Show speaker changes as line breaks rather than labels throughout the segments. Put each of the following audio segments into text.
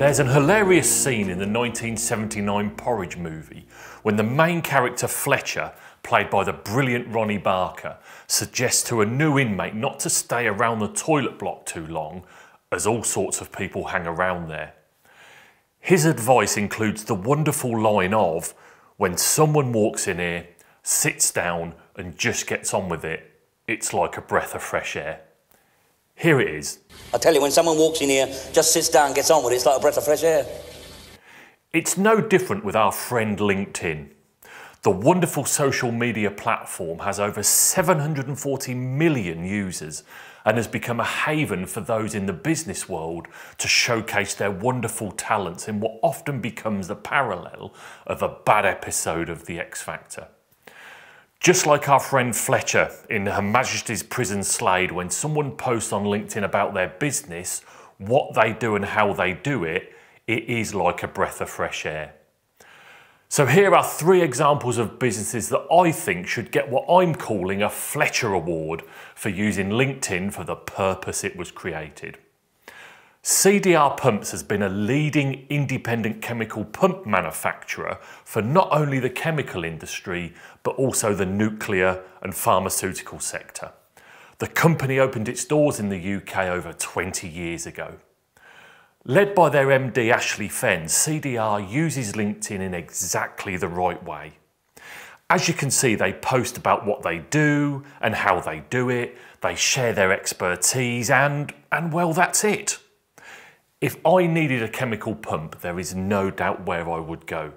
There's an hilarious scene in the 1979 Porridge movie when the main character Fletcher, played by the brilliant Ronnie Barker, suggests to a new inmate not to stay around the toilet block too long, as all sorts of people hang around there. His advice includes the wonderful line of, "When someone walks in here, sits down and just gets on with it, it's like a breath of fresh air." Here it is.
I tell you, when someone walks in here, just sits down, gets on with it, it's like a breath of fresh air.
It's no different with our friend LinkedIn. The wonderful social media platform has over 740 million users and has become a haven for those in the business world to showcase their wonderful talents in what often becomes the parallel of a bad episode of The X Factor. Just like our friend Fletcher in Her Majesty's Prison Slade, when someone posts on LinkedIn about their business, what they do and how they do it, it is like a breath of fresh air. So here are 3 examples of businesses that I think should get what I'm calling a Fletcher Award for using LinkedIn for the purpose it was created. CDR Pumps has been a leading independent chemical pump manufacturer for not only the chemical industry, but also the nuclear and pharmaceutical sector. The company opened its doors in the UK over 20 years ago. Led by their MD Ashley Fenn, CDR uses LinkedIn in exactly the right way. As you can see, they post about what they do and how they do it, they share their expertise and well, that's it. If I needed a chemical pump, there is no doubt where I would go.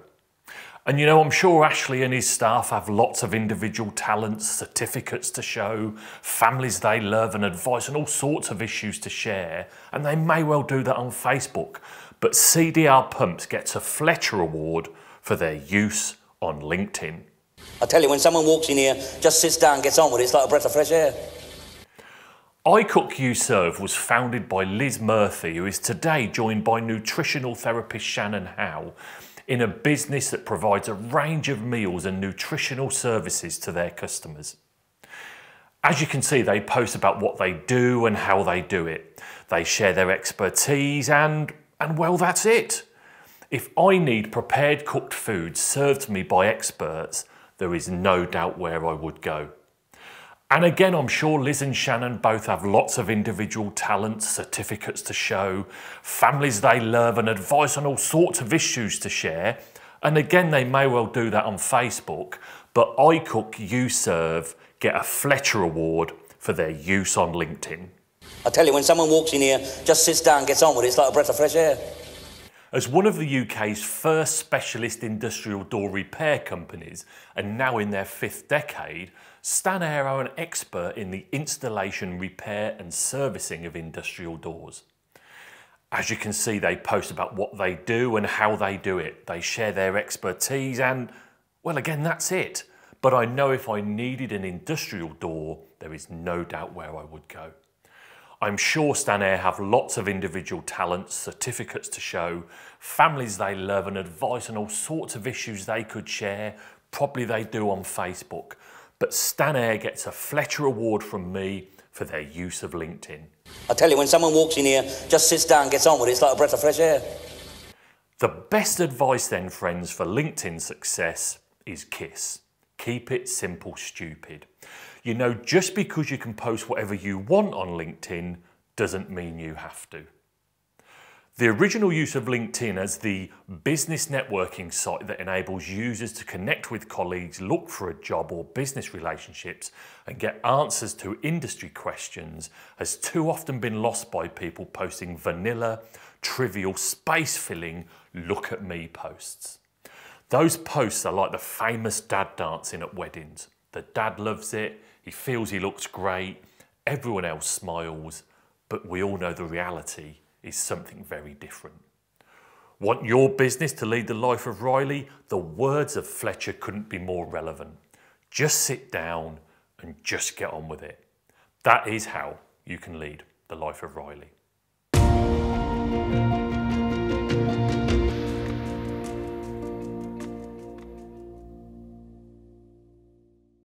And you know, I'm sure Ashley and his staff have lots of individual talents, certificates to show, families they love and advice and all sorts of issues to share. And they may well do that on Facebook. But CDR Pumps gets a Fletcher Award for their use on LinkedIn.
I tell you, when someone walks in here, just sits down, gets on with it, it's like a breath of fresh air.
I Cook You Serve was founded by Liz Murphy, who is today joined by nutritional therapist Shannon Howe, in a business that provides a range of meals and nutritional services to their customers. As you can see, they post about what they do and how they do it. They share their expertise and well, that's it. If I need prepared cooked food served to me by experts, there is no doubt where I would go. And again, I'm sure Liz and Shannon both have lots of individual talents, certificates to show, families they love and advice on all sorts of issues to share. And again, they may well do that on Facebook, but I Cook, You Serve get a Fletcher Award for their use on LinkedIn.
I tell you, when someone walks in here, just sits down, gets on with it, it's like a breath of fresh air.
As one of the UK's first specialist industrial door repair companies, and now in their 5th decade, Stanair are an expert in the installation, repair and servicing of industrial doors. As you can see, they post about what they do and how they do it. They share their expertise and, well, again, that's it. But I know if I needed an industrial door, there is no doubt where I would go. I'm sure Stanair have lots of individual talents, certificates to show, families they love and advice on all sorts of issues they could share. Probably they do on Facebook. But Stanair gets a Fletcher Award from me for their use of LinkedIn.
I tell you, when someone walks in here, just sits down, gets on with it, it's like a breath of fresh air.
The best advice then, friends, for LinkedIn success is KISS. Keep it simple, stupid. You know, just because you can post whatever you want on LinkedIn doesn't mean you have to. The original use of LinkedIn as the business networking site that enables users to connect with colleagues, look for a job or business relationships, and get answers to industry questions has too often been lost by people posting vanilla, trivial, space-filling, look at me posts. Those posts are like the famous dad dancing at weddings. The dad loves it, he feels he looks great, everyone else smiles, but we all know the reality is something very different. Want your business to lead the life of Riley? The words of Fletcher couldn't be more relevant. Just sit down and just get on with it. That is how you can lead the life of Riley.